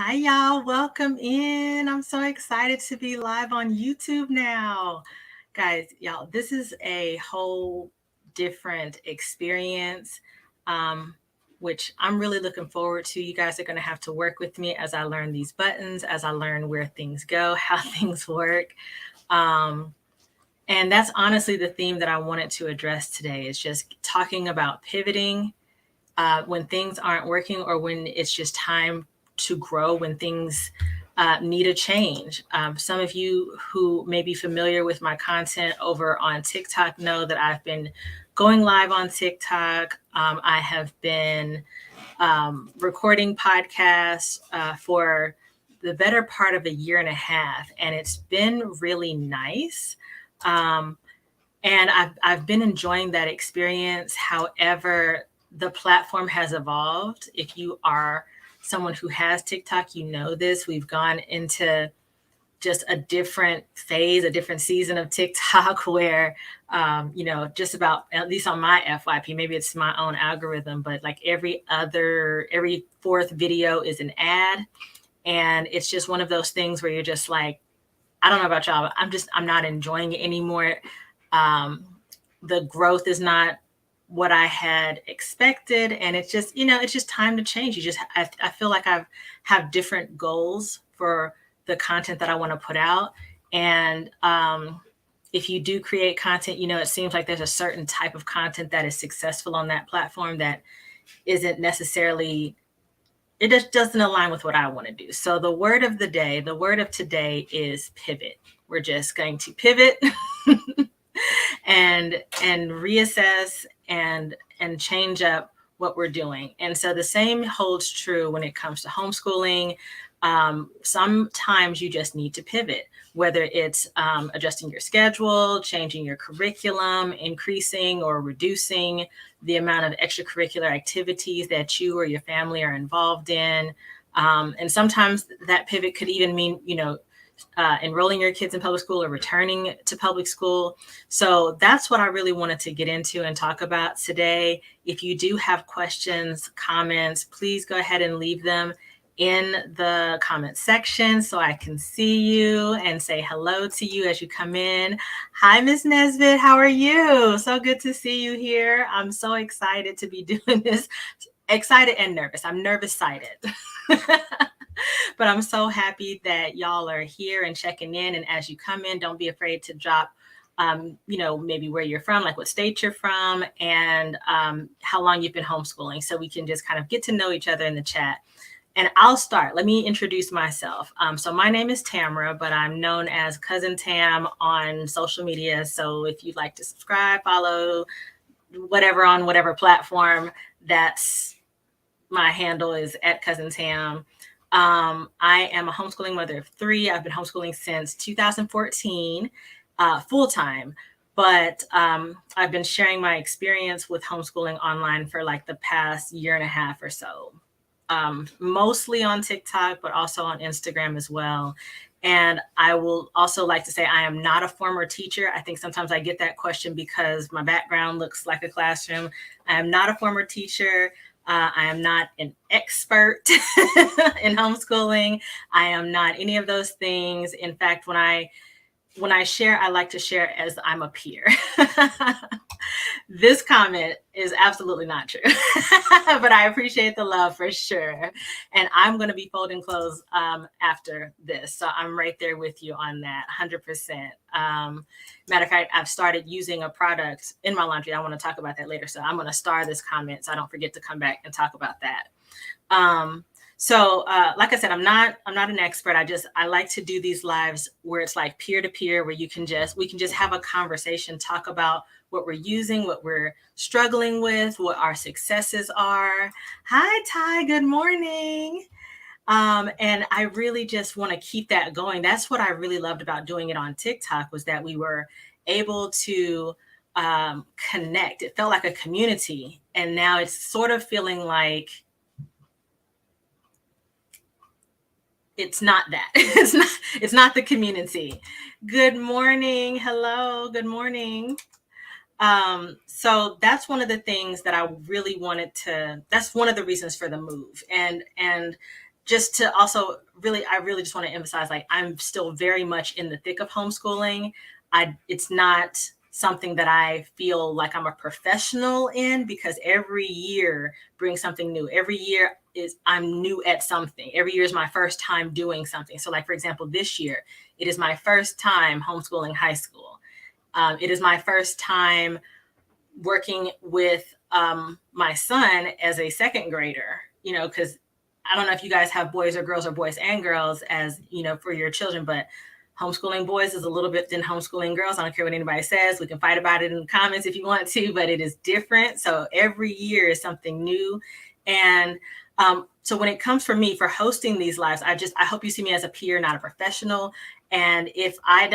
Hi, y'all. Welcome in. I'm so excited to be live on YouTube now. Guys, y'all, this is a whole different experience, um, which I'm really looking forward to. You guys are going to have to work with me as I learn these buttons, as I learn where things go, how things work. Um, and that's honestly the theme that I wanted to address today is just talking about pivoting when things aren't working or when it's just time to grow, when things need a change. Some of you who may be familiar with my content over on TikTok know that I've been going live on TikTok. I have been recording podcasts for the better part of a year and a half, and it's been really nice. Um, and I've been enjoying that experience. However, the platform has evolved. If you are someone who has TikTok, you know this. We've gone into just a different phase, a different season of TikTok where, just about, at least on my FYP, maybe it's my own algorithm, but like every fourth video is an ad. And it's just one of those things where you're just like, I don't know about y'all, but I'm not enjoying it anymore. Um, the growth is not what I had expected. And it's just time to change. I feel like have different goals for the content that I want to put out. And if you do create content, it seems like there's a certain type of content that is successful on that platform that isn't necessarily, it just doesn't align with what I want to do. So the word of today is pivot. We're just going to pivot and reassess and change up what we're doing. And so the same holds true when it comes to homeschooling. Sometimes you just need to pivot, whether it's adjusting your schedule, changing your curriculum, increasing or reducing the amount of extracurricular activities that you or your family are involved in. And sometimes that pivot could even mean, enrolling your kids in public school or returning to public school. So that's what I really wanted to get into and talk about today. If you do have questions, comments, please go ahead and leave them in the comment section so I can see you and say hello to you as you come in. Hi, Miss Nesbitt. How are you? So good to see you here. I'm so excited to be doing this. Excited and nervous. I'm nervous-sided. But I'm so happy that y'all are here and checking in. And as you come in, don't be afraid to drop, maybe where you're from, like what state you're from, and how long you've been homeschooling, so we can just kind of get to know each other in the chat. And I'll start. Let me introduce myself. So my name is Tamara, but I'm known as Cousin Tam on social media. So if you'd like to subscribe, follow, whatever on whatever platform, that's my handle is at Cousin Tam. I am a homeschooling mother of 3. I've been homeschooling since 2014, full time. But I've been sharing my experience with homeschooling online for like the past year and a half or so. Mostly on TikTok, but also on Instagram as well. And I will also like to say I am not a former teacher. I think sometimes I get that question because my background looks like a classroom. I am not a former teacher. I am not an expert in homeschooling. I am not any of those things. In fact, when I share, I like to share as I'm a peer. This comment is absolutely not true, but I appreciate the love for sure. And I'm going to be folding clothes after this. So I'm right there with you on that, 100%. Matter of fact, I've started using a product in my laundry. I want to talk about that later. So I'm going to star this comment so I don't forget to come back and talk about that. So like I said, I'm not an expert. I like to do these lives where it's like peer to peer, where we can just have a conversation, talk about what we're using, what we're struggling with, what our successes are. Hi, Ty. Good morning. And I really just want to keep that going. That's what I really loved about doing it on TikTok, was that we were able to connect. It felt like a community. And now it's sort of feeling like it's not that. It's not the community. Good morning. Hello. Good morning. So that's one of the things that I really wanted to, that's one of the reasons for the move. And just to also I really just want to emphasize, like, I'm still very much in the thick of homeschooling. It's not something that I feel like I'm a professional in, because every year brings something new. Every year I'm new at something. Every year is my first time doing something. So, like, for example, this year, it is my first time homeschooling high school. It is my first time working with my son as a second grader, because I don't know if you guys have boys or girls, or boys and girls, as for your children, but homeschooling boys is a little bit than homeschooling girls. I don't care what anybody says. We can fight about it in the comments if you want to, but it is different. So every year is something new. And so when it comes for me for hosting these lives, I hope you see me as a peer, not a professional. And if I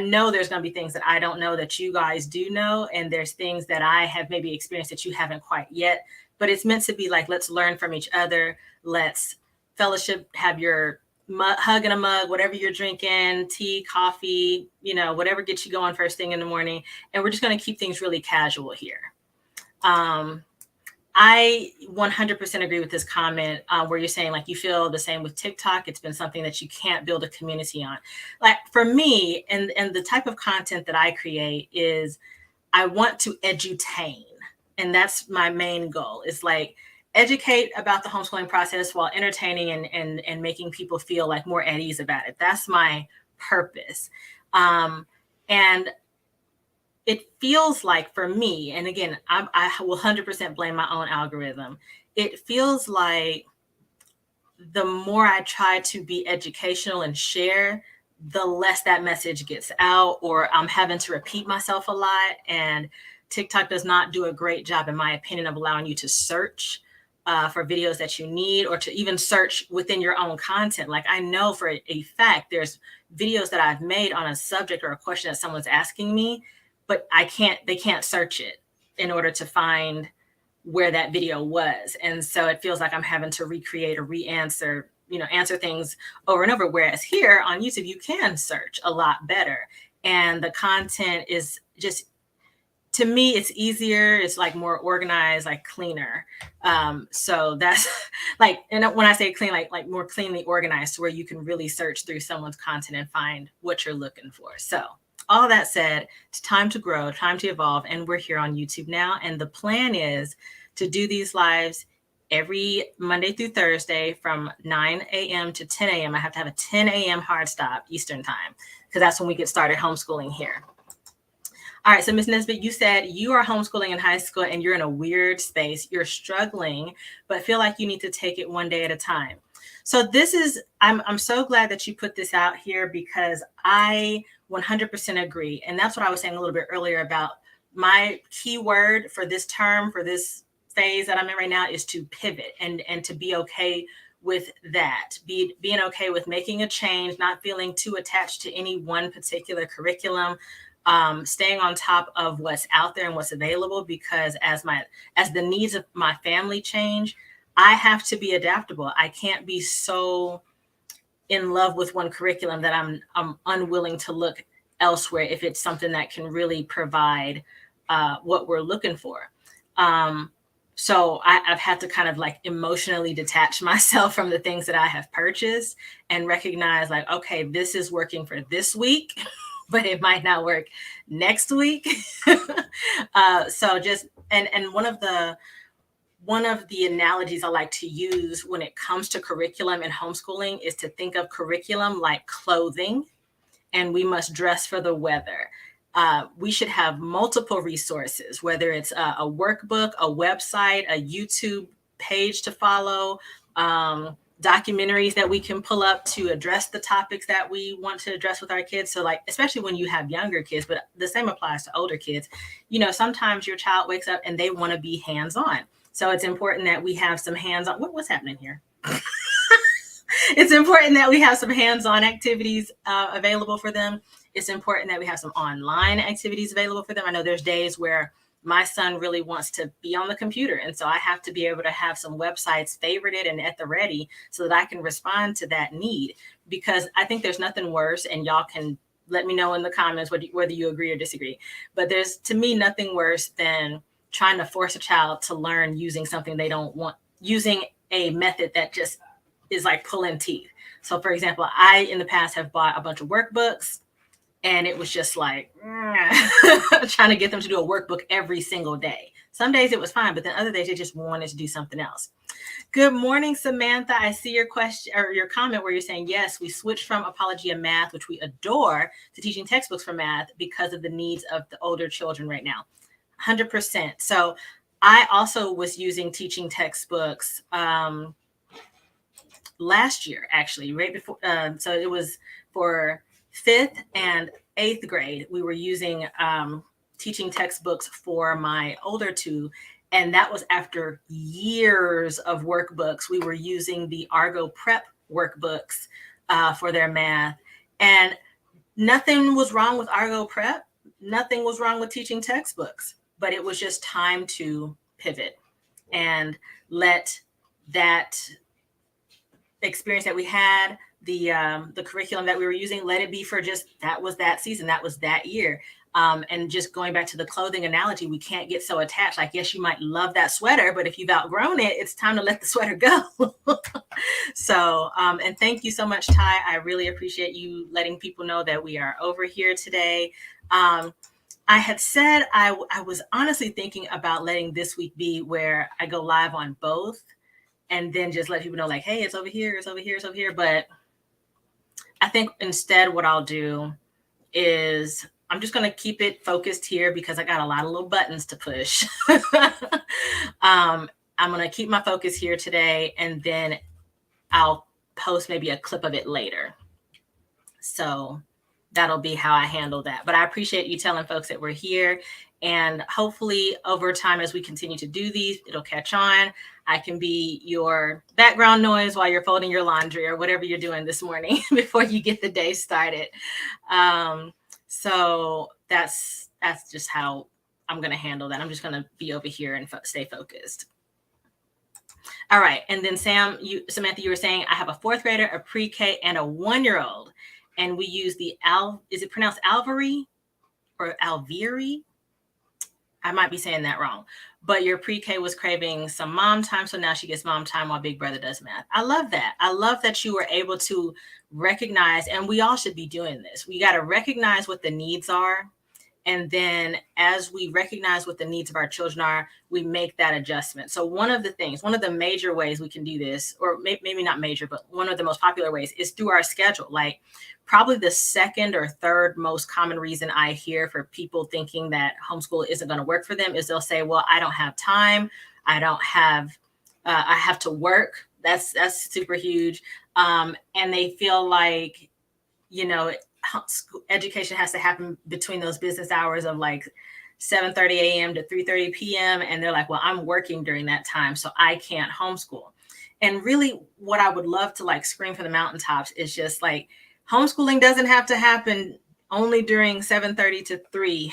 know there's going to be things that I don't know that you guys do know. And there's things that I have maybe experienced that you haven't quite yet, but it's meant to be like, let's learn from each other. Let's fellowship, have your hug in a mug, whatever you're drinking, tea, coffee, whatever gets you going first thing in the morning. And we're just going to keep things really casual here. I 100% agree with this comment where you're saying, like, you feel the same with TikTok. It's been something that you can't build a community on. Like, for me, and the type of content that I create is I want to edutain. And that's my main goal. It's like, educate about the homeschooling process while entertaining and making people feel like more at ease about it. That's my purpose. And it feels like, for me, and again, I will 100% blame my own algorithm. It feels like the more I try to be educational and share, the less that message gets out, or I'm having to repeat myself a lot. And TikTok does not do a great job, in my opinion, of allowing you to search for videos that you need, or to even search within your own content. Like, I know for a fact there's videos that I've made on a subject or a question that someone's asking me, but they can't search it in order to find where that video was. And so it feels like I'm having to recreate or answer things over and over. Whereas here on YouTube, you can search a lot better. And the content is just, to me, it's easier. It's like more organized, like cleaner. So that's like, and when I say clean, like more cleanly organized, to where you can really search through someone's content and find what you're looking for. So all that said, it's time to grow, time to evolve. And we're here on YouTube now. And the plan is to do these lives every Monday through Thursday from 9 a.m. to 10 a.m. I have to have a 10 a.m. hard stop Eastern time, because that's when we get started homeschooling here. All right, so Ms. Nesbitt, you said you are homeschooling in high school and you're in a weird space. You're struggling, but feel like you need to take it one day at a time. So this is, I'm so glad that you put this out here, because I 100% agree. And that's what I was saying a little bit earlier about my key word for this term, for this phase that I'm in right now, is to pivot and to be okay with that, being okay with making a change, not feeling too attached to any one particular curriculum, staying on top of what's out there and what's available, because as the needs of my family change, I have to be adaptable. I can't be so in love with one curriculum that I'm unwilling to look elsewhere if it's something that can really provide what we're looking for. So I've had to kind of like emotionally detach myself from the things that I have purchased and recognize, like, okay, this is working for this week, but it might not work next week. So just, and one of the analogies I like to use when it comes to curriculum and homeschooling is to think of curriculum like clothing, and we must dress for the weather. We should have multiple resources, whether it's a workbook, a website, a YouTube page to follow, documentaries that we can pull up to address the topics that we want to address with our kids. So, like, especially when you have younger kids, but the same applies to older kids. Sometimes your child wakes up and they want to be hands-on. So it's important that we have some hands-on. What's happening here? It's important that we have some hands-on activities available for them. It's important that we have some online activities available for them. I know there's days where my son really wants to be on the computer, and so I have to be able to have some websites favorited and at the ready so that I can respond to that need. Because I think there's nothing worse, and y'all can let me know in the comments whether you agree or disagree. But there's, to me, nothing worse than trying to force a child to learn using something they don't want, using a method that just is like pulling teeth. So for example, I in the past have bought a bunch of workbooks, and it was just like trying to get them to do a workbook every single day. Some days it was fine, but then other days they just wanted to do something else. Good morning, Samantha. I see your question or your comment where you're saying, yes, we switched from Apologia Math, which we adore, to teaching textbooks for math because of the needs of the older children right now. 100%. So I also was using teaching textbooks last year, actually, right before. So it was for 5th and 8th grade. We were using teaching textbooks for my older two. And that was after years of workbooks. We were using the Argo Prep workbooks for their math. And nothing was wrong with Argo Prep. Nothing was wrong with teaching textbooks. But it was just time to pivot and let that experience that we had, the curriculum that we were using, let it be for just that was that season, that was that year. And just going back to the clothing analogy, we can't get so attached. Like, yes, you might love that sweater, but if you've outgrown it, it's time to let the sweater go. So, and thank you so much, Ty. I really appreciate you letting people know that we are over here today. I had said I was honestly thinking about letting this week be where I go live on both and then just let people know like, hey, it's over here, it's over here, it's over here. But I think instead what I'll do is I'm just going to keep it focused here because I got a lot of little buttons to push. I'm going to keep my focus here today, and then I'll post maybe a clip of it later. So that'll be how I handle that. But I appreciate you telling folks that we're here. And hopefully over time, as we continue to do these, it'll catch on. I can be your background noise while you're folding your laundry or whatever you're doing this morning before you get the day started. So that's just how I'm going to handle that. I'm just going to be over here and stay focused. All right. And then Samantha, you were saying I have a 4th grader, a pre-K, and a 1-year-old. And we use the is it pronounced Alvary or Alviri? I might be saying that wrong. But your pre-K was craving some mom time, so now she gets mom time while Big Brother does math. I love that. I love that you were able to recognize, and we all should be doing this. We got to recognize what the needs are. And then as we recognize what the needs of our children are, we make that adjustment. So one of the major ways we can do this, or maybe not major, but one of the most popular ways is through our schedule. Like probably the 2nd or 3rd most common reason I hear for people thinking that homeschool isn't going to work for them is they'll say, well, I don't have time. I have to work. That's super huge. And they feel like, education has to happen between those business hours of like 7:30 a.m. to 3:30 p.m. And they're like, well, I'm working during that time, so I can't homeschool. And really what I would love to like scream from the mountaintops is just like, homeschooling doesn't have to happen only during 7:30 to 3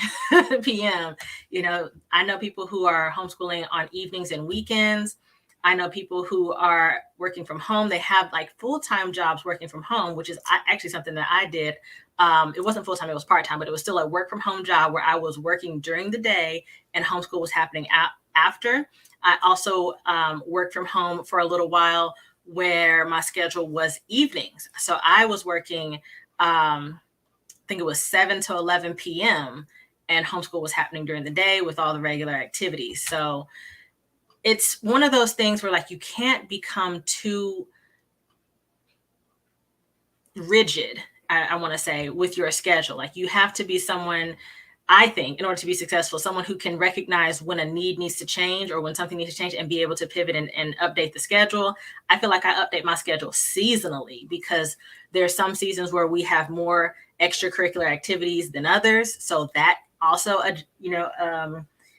p.m. I know people who are homeschooling on evenings and weekends. I know people who are working from home. They have like full-time jobs working from home, which is actually something that I did. It wasn't full-time, it was part-time, but it was still a work from home job where I was working during the day and homeschool was happening after. I also worked from home for a little while where my schedule was evenings. So I was working, I think it was 7 to 11 p.m. and homeschool was happening during the day with all the regular activities. So it's one of those things where like you can't become too rigid, I want to say, with your schedule. Like you have to be someone, I think, in order to be successful, someone who can recognize when a need needs to change or when something needs to change and be able to pivot and update the schedule. I feel like I update my schedule seasonally because there are some seasons where we have more extracurricular activities than others. So that also,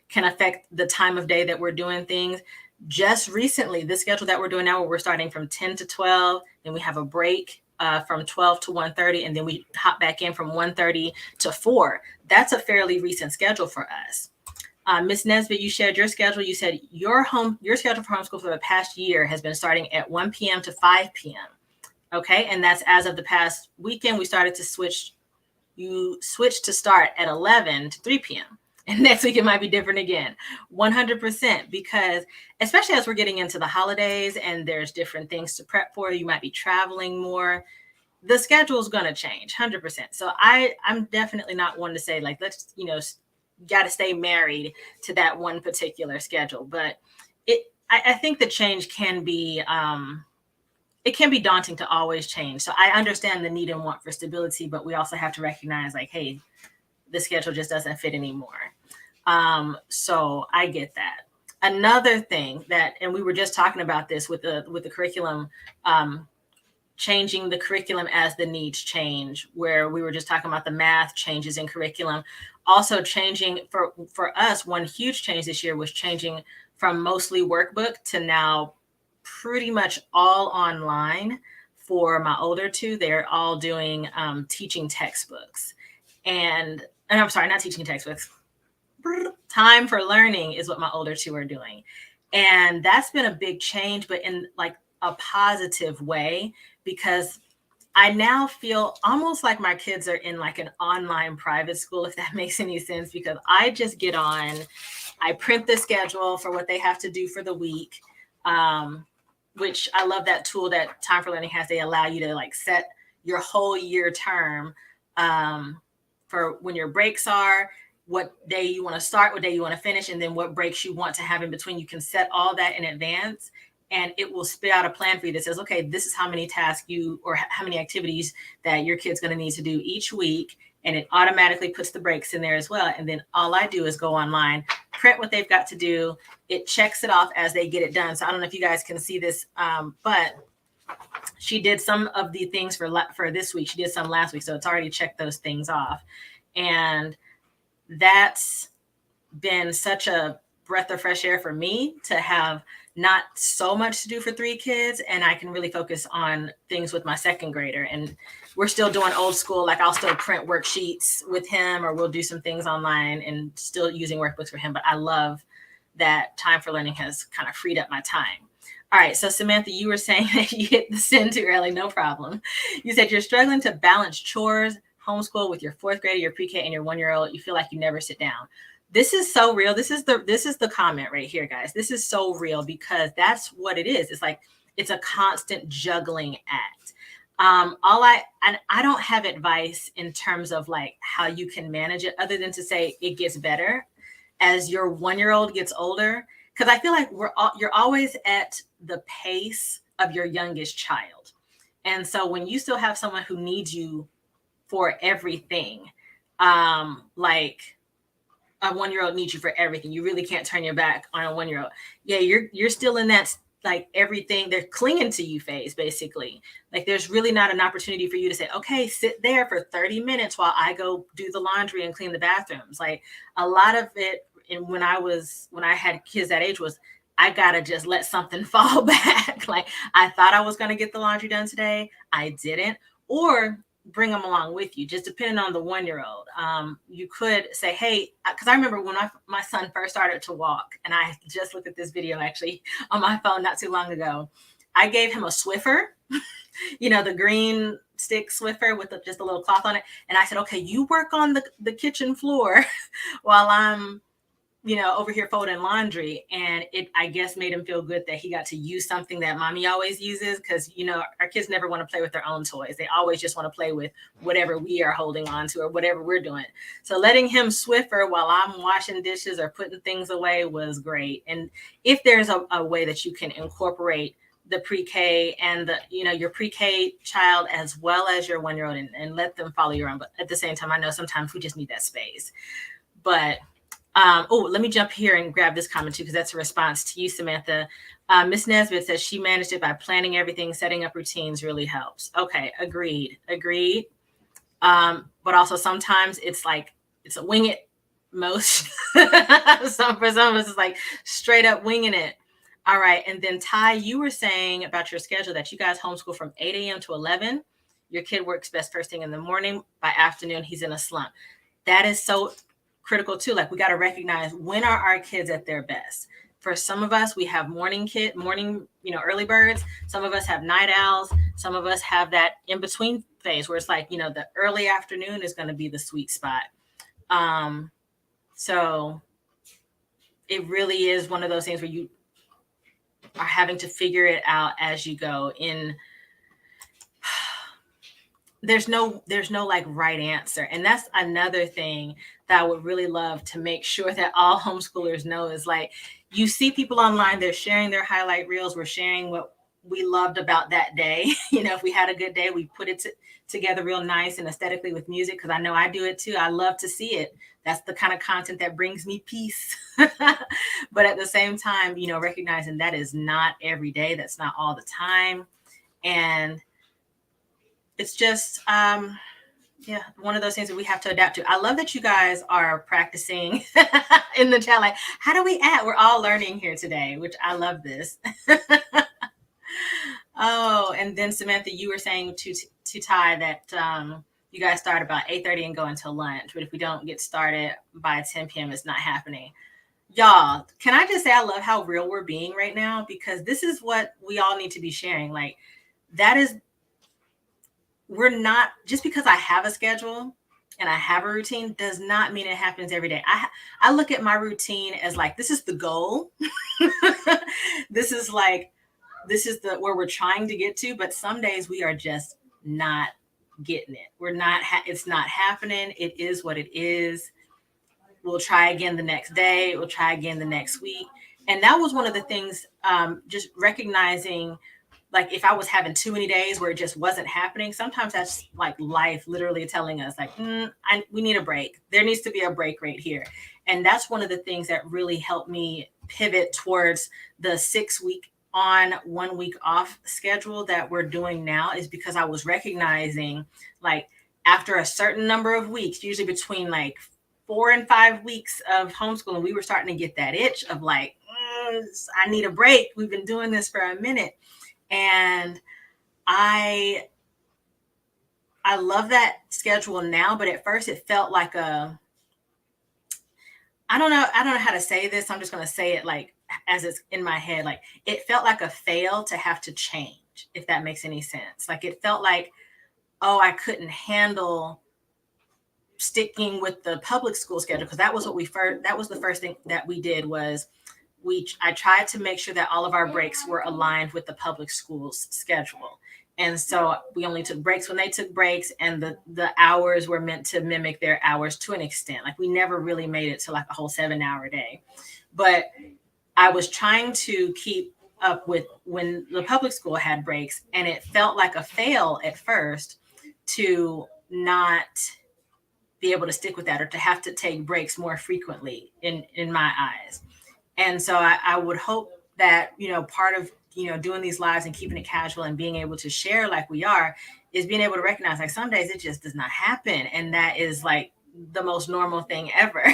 can affect the time of day that we're doing things. Just recently, the schedule that we're doing now, where we're starting from 10 to 12, then we have a break from 12 to 1:30, and then we hop back in from 1:30 to 4. That's a fairly recent schedule for us. Ms. Nesbitt, you shared your schedule. You said your schedule for homeschool for the past year has been starting at 1 p.m. to 5 p.m. Okay, and that's as of the past weekend. We started to switch. You switched to start at 11 to 3 p.m. And next week it might be different again. 100%. Because especially as we're getting into the holidays and there's different things to prep for, you might be traveling more. The schedule is going to change 100%. So I'm definitely not one to say like, let's, got to stay married to that one particular schedule. But I think the change can be, it can be daunting to always change. So I understand the need and want for stability, but we also have to recognize like, hey, the schedule just doesn't fit anymore. So I get that. Another thing that, and we were just talking about this with the curriculum, changing the curriculum as the needs change, where we were just talking about the math changes in curriculum. Also changing for us, one huge change this year was changing from mostly workbook to now pretty much all online. For my older two, they're all doing teaching textbooks. And I'm sorry, not teaching textbooks. Time for learning is what my older two are doing. And that's been a big change, but in like a positive way, because I now feel almost like my kids are in like an online private school, if that makes any sense, because I just get on, I print the schedule for what they have to do for the week, which I love that tool that Time for Learning has. They allow you to like set your whole year term for when your breaks are, what day you want to start, what day you want to finish, and then what breaks you want to have in between. You can set all that in advance, and it will spit out a plan for you that says, okay, this is how many tasks or how many activities that your kid's going to need to do each week. And it automatically puts the breaks in there as well. And then all I do is go online, print what they've got to do. It checks it off as they get it done. So I don't know if you guys can see this, but she did some of the things for this week. She did some last week. So it's already checked those things off. And that's been such a breath of fresh air for me to have not so much to do for 3 kids. And I can really focus on things with my second grader. And we're still doing old school. Like I'll still print worksheets with him, or we'll do some things online and still using workbooks for him. But I love that Time for Learning has kind of freed up my time. All right. So Samantha, you were saying that you hit the send too early. No problem. You said you're struggling to balance chores, homeschool with your 4th grader, your pre-K, and your 1-year-old. You feel like you never sit down. This is so real. This is the comment right here, guys. This is so real because that's what it is. It's like, it's a constant juggling act. I don't have advice in terms of like how you can manage it, other than to say it gets better as your 1-year-old gets older. Cause I feel like you're always at the pace of your youngest child. And so when you still have someone who needs you for everything, like a 1-year-old needs you for everything. You really can't turn your back on a 1-year-old. Yeah, you're still in that like everything, they're clinging to you phase, basically. Like there's really not an opportunity for you to say, okay, sit there for 30 minutes while I go do the laundry and clean the bathrooms. Like a lot of it, and when I had kids that age, was I gotta just let something fall back. Like I thought I was gonna get the laundry done today, I didn't. Or bring them along with you, just depending on the 1-year-old. You could say, hey, because I remember when my son first started to walk, and I just looked at this video actually on my phone not too long ago. I gave him a Swiffer, the green stick Swiffer with just a little cloth on it. And I said, okay, you work on the kitchen floor while I'm over here folding laundry. And it, I guess, made him feel good that he got to use something that mommy always uses. Cause our kids never want to play with their own toys. They always just want to play with whatever we are holding on to or whatever we're doing. So letting him Swiffer while I'm washing dishes or putting things away was great. And if there's a way that you can incorporate the pre-K and your pre-K child as well as your 1-year-old and let them follow your own. But at the same time, I know sometimes we just need that space. But let me jump here and grab this comment too, because that's a response to you, Samantha. Miss Nesbitt says she managed it by planning everything, setting up routines really helps. Okay, agreed. But also sometimes it's a wing it motion. For some of us, it's like straight up winging it. All right. And then Ty, you were saying about your schedule that you guys homeschool from 8 a.m. to 11. Your kid works best first thing in the morning. By afternoon, he's in a slump. That is so critical too. Like we got to recognize when are our kids at their best. For some of us, we have morning, early birds. Some of us have night owls. Some of us have that in between phase where it's like, the early afternoon is going to be the sweet spot. So it really is one of those things where you are having to figure it out as you go. There's no like right answer. And that's another thing that I would really love to make sure that all homeschoolers know is like, you see people online, they're sharing their highlight reels. We're sharing what we loved about that day. If we had a good day, we put it together real nice and aesthetically with music, because I know I do it too. I love to see it. That's the kind of content that brings me peace. But at the same time, recognizing that is not every day. That's not all the time. And it's just, one of those things that we have to adapt to. I love that you guys are practicing in the chat. Like, how do we act? We're all learning here today, which I love this. Oh, and then Samantha, you were saying to Ty that you guys start about 8:30 and go until lunch. But if we don't get started by 10 p.m., it's not happening. Y'all, can I just say I love how real we're being right now, because this is what we all need to be sharing. Like, we're not, just because I have a schedule and I have a routine does not mean it happens every day. I look at my routine as like, this is the goal. This is where we're trying to get to, but some days we are just not getting it. It's not happening. It is what it is. We'll try again the next day. We'll try again the next week. And that was one of the things, just recognizing, like, if I was having too many days where it just wasn't happening, sometimes that's like life literally telling us like, we need a break. There needs to be a break right here. And that's one of the things that really helped me pivot towards the 6 week on, 1 week off schedule that we're doing now, is because I was recognizing, like, after a certain number of weeks, usually between like 4 and 5 weeks of homeschooling, we were starting to get that itch of like, I need a break. We've been doing this for a minute. And I love that schedule now, but at first it felt like I don't know how to say this. I'm just going to say it like as it's in my head. Like, it felt like a fail to have to change, if that makes any sense. Like, it felt like, I couldn't handle sticking with the public school schedule, because that was the first thing that we did was I tried to make sure that all of our breaks were aligned with the public schools schedule. And so we only took breaks when they took breaks, and the hours were meant to mimic their hours to an extent. Like, we never really made it to like a whole 7-hour day. But I was trying to keep up with when the public school had breaks, and it felt like a fail at first to not be able to stick with that, or to have to take breaks more frequently in my eyes. And so I would hope that, part of, doing these lives and keeping it casual and being able to share like we are, is being able to recognize, like, some days it just does not happen. And that is like the most normal thing ever.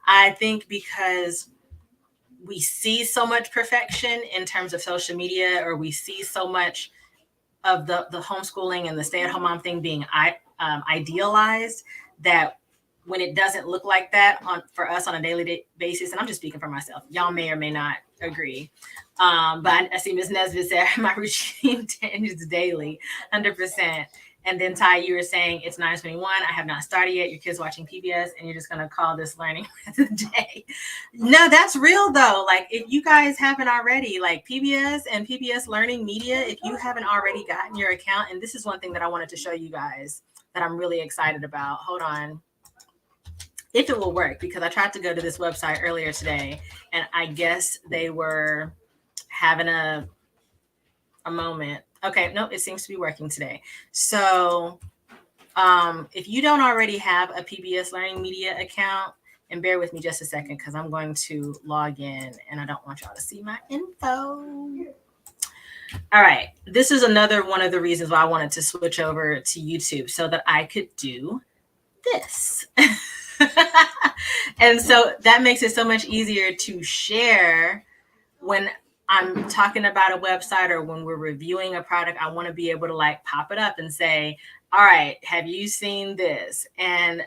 I think because we see so much perfection in terms of social media, or we see so much of the homeschooling and the stay-at-home mom thing being idealized, that when it doesn't look like that for us on a daily basis, and I'm just speaking for myself, y'all may or may not agree. But I see Ms. Nesbitt said my routine changes daily, 100%. And then Ty, you were saying it's 9:21. I have not started yet. Your kid's watching PBS, and you're just going to call this learning of the day. No, that's real though. Like, if you guys haven't already, like PBS and PBS Learning Media, if you haven't already gotten your account, and this is one thing that I wanted to show you guys that I'm really excited about. Hold on. If it will work, because I tried to go to this website earlier today, and I guess they were having a moment. Okay, no, it seems to be working today. So if you don't already have a PBS Learning Media account, and bear with me just a second, because I'm going to log in and I don't want y'all to see my info. All right, this is another one of the reasons why I wanted to switch over to YouTube, so that I could do this. And so that makes it so much easier to share when I'm talking about a website, or when we're reviewing a product. I want to be able to like pop it up and say, all right, have you seen this? And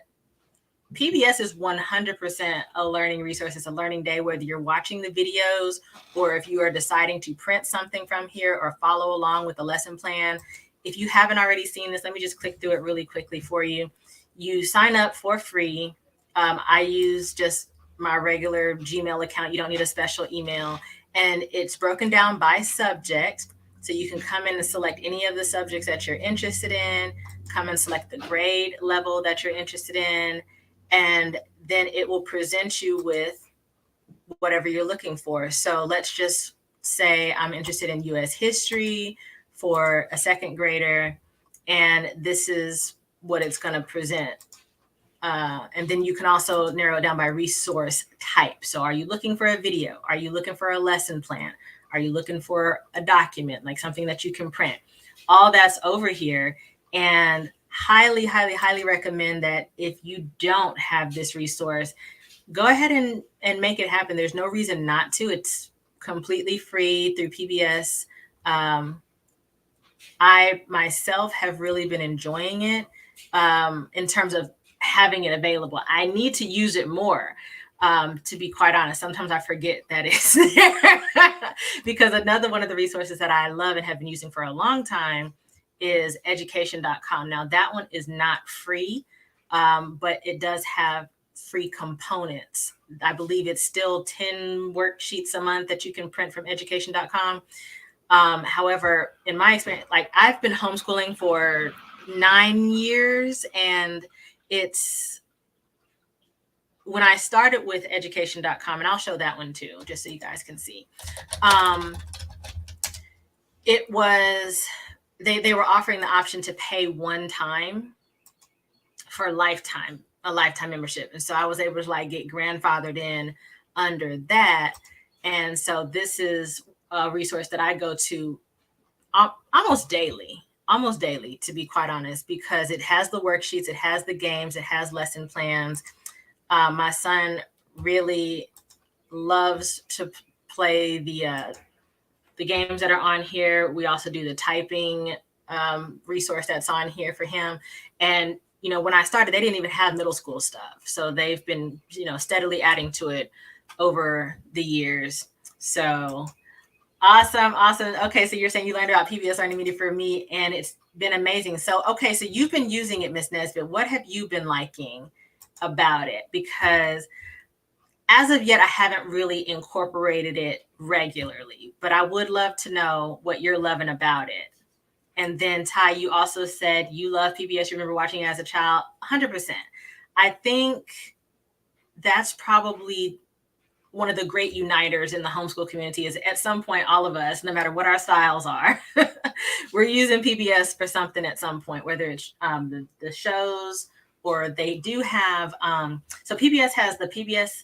PBS is 100% a learning resource. It's a learning day, whether you're watching the videos, or if you are deciding to print something from here or follow along with the lesson plan. If you haven't already seen this, let me just click through it really quickly for you. You sign up for free, I use just my regular Gmail account. You don't need a special email. And it's broken down by subject. So you can come in and select any of the subjects that you're interested in, come and select the grade level that you're interested in, and then it will present you with whatever you're looking for. So let's just say I'm interested in US history for a second grader, and this is what it's going to present. And then you can also narrow it down by resource type. So are you looking for a video? Are you looking for a lesson plan? Are you looking for a document, like something that you can print? All that's over here. And highly, highly, highly recommend that if you don't have this resource, go ahead and make it happen. There's no reason not to. It's completely free through PBS. I myself have really been enjoying it in terms of having it available. I need to use it more, to be quite honest. Sometimes I forget that it's there because another one of the resources that I love and have been using for a long time is education.com. Now, that one is not free, but it does have free components. I believe it's still 10 worksheets a month that you can print from education.com. However, in my experience, like I've been homeschooling for 9 years, and it's when I started with education.com, and I'll show that one too, just so you guys can see. It was, they were offering the option to pay one time for a lifetime membership. And so I was able to like get grandfathered in under that. And so this is a resource that I go to almost daily, to be quite honest, because it has the worksheets, it has the games, it has lesson plans. My son really loves to play the games that are on here. We also do the typing resource that's on here for him. And, you know, when I started, they didn't even have middle school stuff. So they've been, you know, steadily adding to it over the years. So awesome. Okay, so you're saying you learned about PBS Learning Media for me, and it's been amazing. So, okay, so you've been using it, Miss Nesbitt. What have you been liking about it? Because as of yet, I haven't really incorporated it regularly, but I would love to know what you're loving about it. And then Ty, you also said you love PBS. You remember watching it as a child. 100%. I think that's probably one of the great uniters in the homeschool community is at some point, all of us, no matter what our styles are, we're using PBS for something at some point, whether it's the shows or they do have, so PBS has the PBS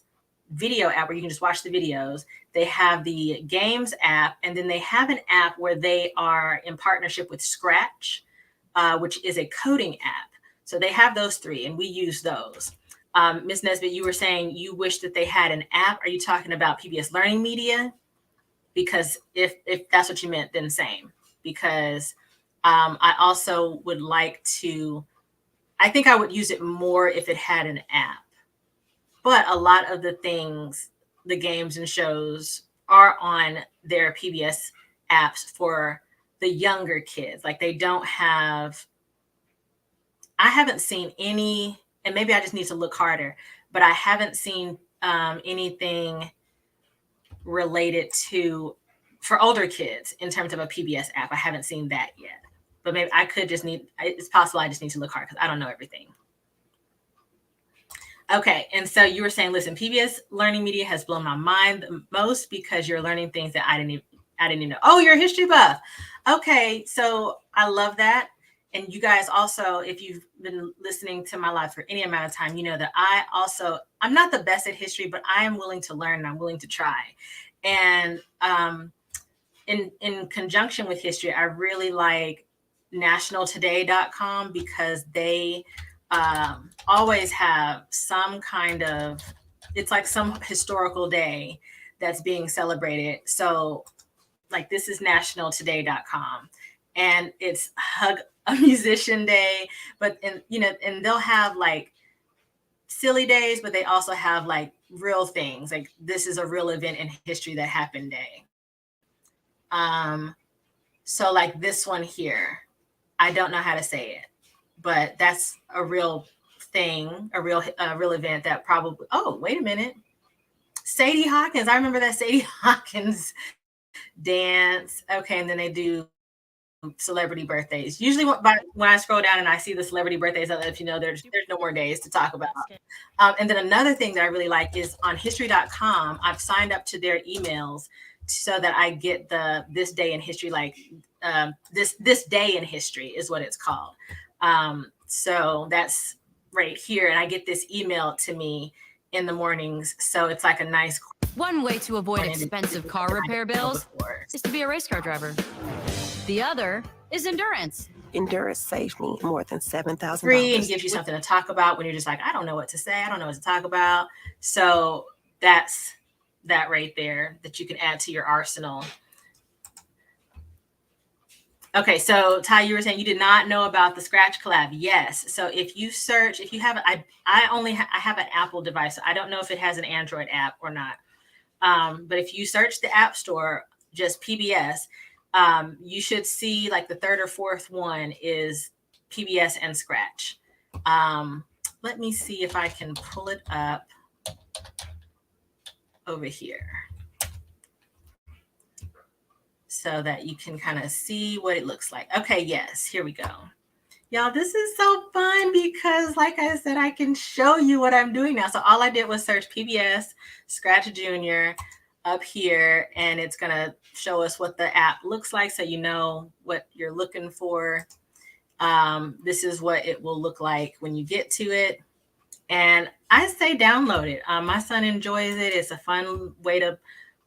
video app where you can just watch the videos. They have the games app, and then they have an app where they are in partnership with Scratch, which is a coding app. So they have those three, and we use those. Ms. Nesbitt, you were saying you wish that they had an app. Are you talking about PBS Learning Media? Because if that's what you meant, then same. Because I also would like to, I think I would use it more if it had an app. But a lot of the things, the games and shows are on their PBS apps for the younger kids. Like they don't have, I haven't seen any, and maybe I just need to look harder, but I haven't seen anything related to for older kids in terms of a PBS app. I haven't seen that yet, but maybe I could just need, it's possible I just need to look hard because I don't know everything. Okay, and so you were saying, listen, PBS Learning Media has blown my mind the most because you're learning things that I didn't even know. Oh, you're a history buff. Okay, so I love that. And you guys also, if you've been listening to my live for any amount of time, you know that I'm not the best at history, but I am willing to learn and I'm willing to try. And in conjunction with history, I really like nationaltoday.com because they always have some kind of, it's like some historical day that's being celebrated. So like this is nationaltoday.com and it's Hug a Musician Day, but and they'll have like silly days, but they also have like real things. Like this is a real event in history that happened day. So like this one here, I don't know how to say it, but that's a real thing, a real event that probably, oh, wait a minute. Sadie Hawkins. I remember that Sadie Hawkins dance. Okay. And then they do celebrity birthdays. Usually when I scroll down and I see the celebrity birthdays, I'll let you know there's no more days to talk about. And then another thing that I really like is on history.com, I've signed up to their emails so that I get this day in history, like this day in history is what it's called. So that's right here. And I get this email to me in the mornings. So it's like a nice. One way to avoid expensive car repair bills is to be a race car driver. The other is endurance. Endurance saved me more than $7,000. Free and gives you something to talk about when you're just like, I don't know what to say. I don't know what to talk about. So that's that right there that you can add to your arsenal. Okay, so Ty, you were saying you did not know about the Scratch collab. Yes. So if you search, if you have, I have an Apple device. So I don't know if it has an Android app or not. But if you search the App Store, just PBS, you should see like the third or fourth one is PBS and Scratch. Let me see if I can pull it up over here so that you can kind of see what it looks like. Okay, yes, here we go. Y'all, this is so fun because like I said, I can show you what I'm doing now. So all I did was search PBS Scratch Junior up here, and it's going to show us what the app looks like so you know what you're looking for. This is what it will look like when you get to it. And I say download it. My son enjoys it. It's a fun way to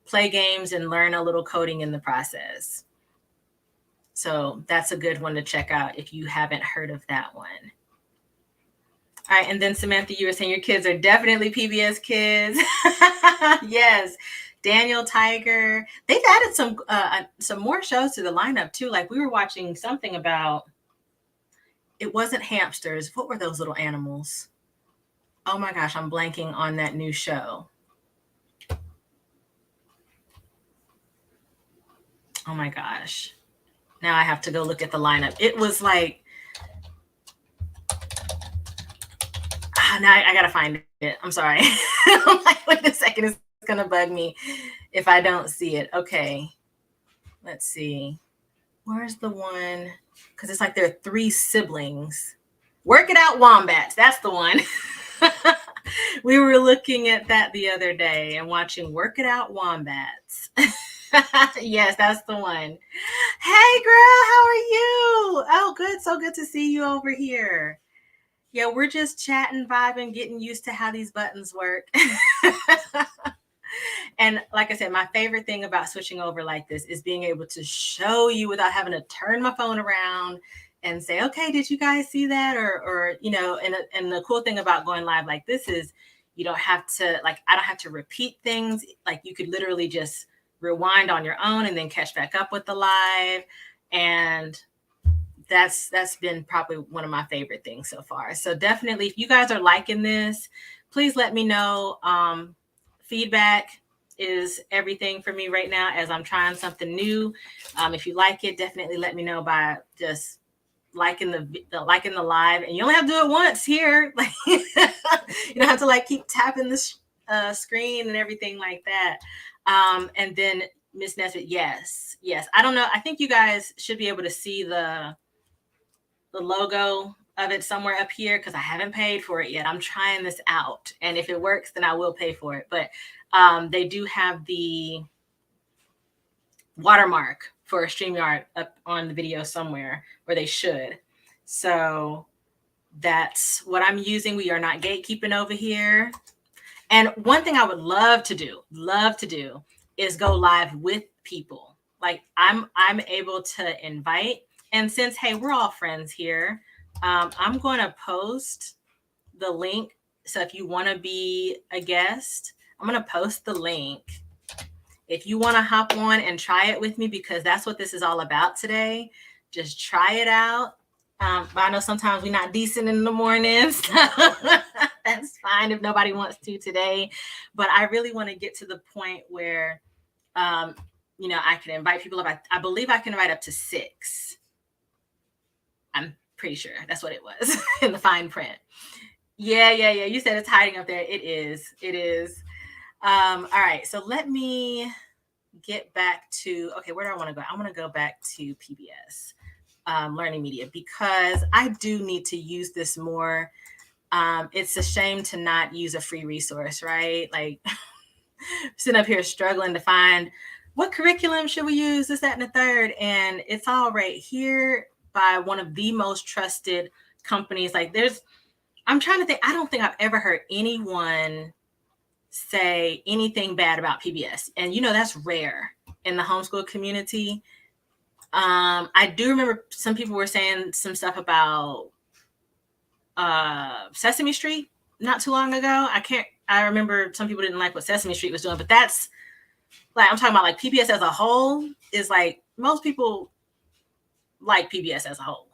play games and learn a little coding in the process. So that's a good one to check out if you haven't heard of that one. All right. And then Samantha, you were saying your kids are definitely PBS kids. Yes. Daniel Tiger. They've added some more shows to the lineup too. Like we were watching something about, it wasn't hamsters. What were those little animals? Oh my gosh, I'm blanking on that new show. Oh my gosh. Now I have to go look at the lineup. It was like, now I gotta find it. I'm sorry. I'm like, wait a second, it's gonna bug me if I don't see it. Okay, let's see. Where's the one? Because it's like there are 3 siblings. Work It Out Wombats. That's the one. We were looking at that the other day and watching Work It Out Wombats. Yes, that's the one. Hey, girl, how are you? Oh, good. So good to see you over here. Yeah, we're just chatting, vibing, getting used to how these buttons work. And like I said, my favorite thing about switching over like this is being able to show you without having to turn my phone around and say, okay, did you guys see that? Or you know, and the cool thing about going live like this is you don't have to, like, I don't have to repeat things. Like you could literally just rewind on your own and then catch back up with the live. And that's been probably one of my favorite things so far. So definitely, if you guys are liking this, please let me know. Feedback is everything for me right now as I'm trying something new. If you like it, definitely let me know by just liking the live. And you only have to do it once here. Like you don't have to like keep tapping the screen and everything like that. And then Miss Nesbitt, yes. I don't know. I think you guys should be able to see the logo of it somewhere up here because I haven't paid for it yet. I'm trying this out. And if it works, then I will pay for it. But they do have the watermark for StreamYard up on the video somewhere, or they should. So that's what I'm using. We are not gatekeeping over here. And one thing I would love to do is go live with people. Like I'm able to invite. And since, hey, we're all friends here, I'm going to post the link. So if you want to be a guest, I'm going to post the link. If you want to hop on and try it with me, because that's what this is all about today, just try it out. I know sometimes we're not decent in the mornings. So that's fine if nobody wants to today. But I really want to get to the point where, you know, I can invite people up. I believe I can invite up to 6. I'm pretty sure that's what it was in the fine print. Yeah. You said it's hiding up there. It is. It is. All right. So let me get back to, okay, where do I want to go? I want to go back to PBS, learning media, because I do need to use this more. It's a shame to not use a free resource, right? Like sitting up here struggling to find what curriculum should we use, this, that, and the third. And it's all right here by one of the most trusted companies. Like I'm trying to think, I don't think I've ever heard anyone say anything bad about PBS. And that's rare in the homeschool community. I do remember some people were saying some stuff about Sesame Street not too long ago. I remember some people didn't like what Sesame Street was doing, but that's like, I'm talking about like PBS as a whole is like, most people like PBS as a whole.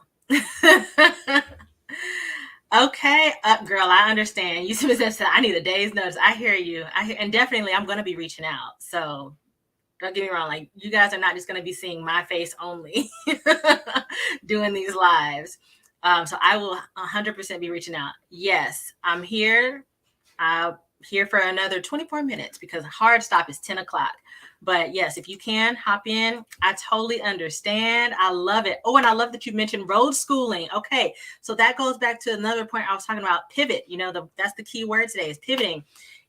Okay, girl, I understand. You said I need a day's notice. I hear you. And definitely I'm going to be reaching out. So don't get me wrong. Like, you guys are not just going to be seeing my face only doing these lives. So I will 100% be reaching out. Yes, I'm here. I'm here for another 24 minutes because hard stop is 10 o'clock. But yes, if you can hop in, I totally understand. I love it. Oh, and I love that you mentioned road schooling. Okay, so that goes back to another point I was talking about, pivot. That's the key word today is pivoting.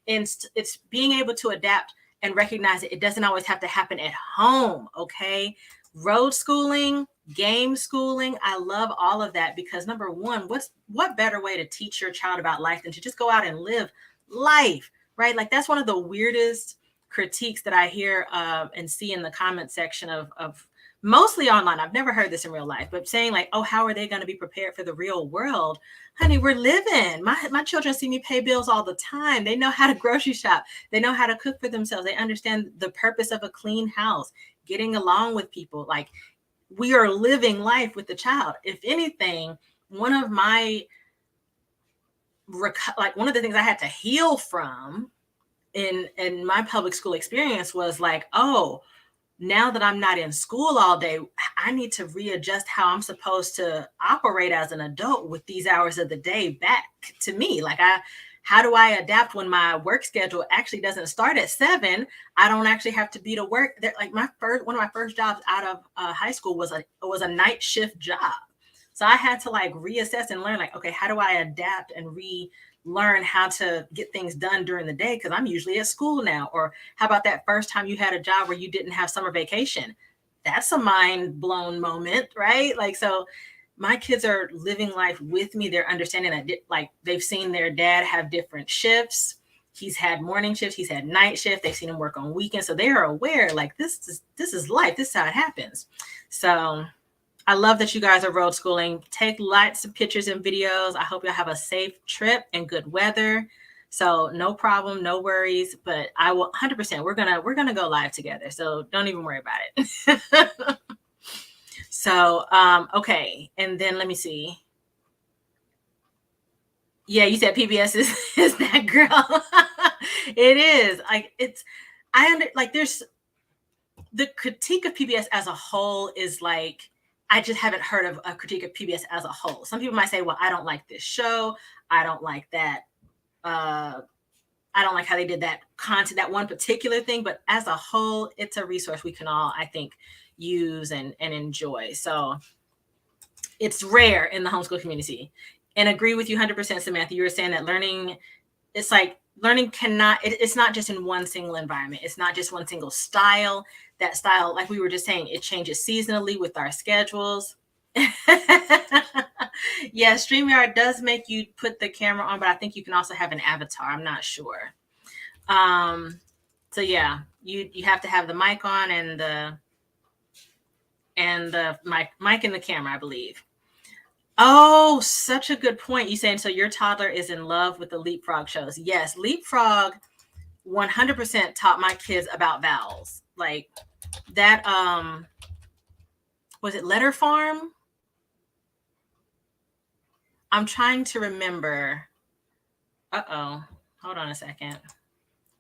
And it's being able to adapt and recognize it doesn't always have to happen at home. Okay, road schooling, game schooling. I love all of that because number one, what better way to teach your child about life than to just go out and live life, right? Like that's one of the weirdest critiques that I hear and see in the comment section of mostly online. I've never heard this in real life, but saying like, oh, how are they going to be prepared for the real world? Honey, we're living. My children see me pay bills all the time. They know how to grocery shop. They know how to cook for themselves. They understand the purpose of a clean house, getting along with people. Like, we are living life with the child. If anything, one of the things I had to heal from in my public school experience was like, oh, now that I'm not in school all day, I need to readjust how I'm supposed to operate as an adult with these hours of the day back to me. Like, how do I adapt when my work schedule actually doesn't start at 7? I don't actually have to be to work there. Like one of my first jobs out of high school was a night shift job. So I had to like reassess and learn like, okay, how do I adapt and learn how to get things done during the day because I'm usually at school now? Or how about that first time you had a job where you didn't have summer vacation? That's a mind blown moment, right? Like, so my kids are living life with me. They're understanding that like they've seen their dad have different shifts. He's had morning shifts, he's had night shift. They've seen him work on weekends. So they are aware like this is life. This is how it happens. So I love that you guys are road schooling. Take lots of pictures and videos. I hope you'll have a safe trip and good weather. So no problem, no worries. But I will 100%. We're gonna go live together. So don't even worry about it. So okay, and then let me see. Yeah, you said PBS is that girl. It is like there's the critique of PBS as a whole is like, I just haven't heard of a critique of PBS as a whole. Some people might say, well, I don't like this show. I don't like that. I don't like how they did that content, that one particular thing. But as a whole, it's a resource we can all, I think, use and enjoy. So it's rare in the homeschool community. And agree with you 100%, Samantha. You were saying that learning, it's like learning it's not just in one single environment. It's not just one single style. That style, like we were just saying, it changes seasonally with our schedules. Yeah, StreamYard does make you put the camera on, but I think you can also have an avatar. I'm not sure. So yeah, you have to have the mic on and the mic and the camera, I believe. Oh, such a good point. You saying so your toddler is in love with the Leapfrog shows. Yes, Leapfrog 100% taught my kids about vowels. Like that, was it Letter Farm? I'm trying to remember. Uh-oh, hold on a second.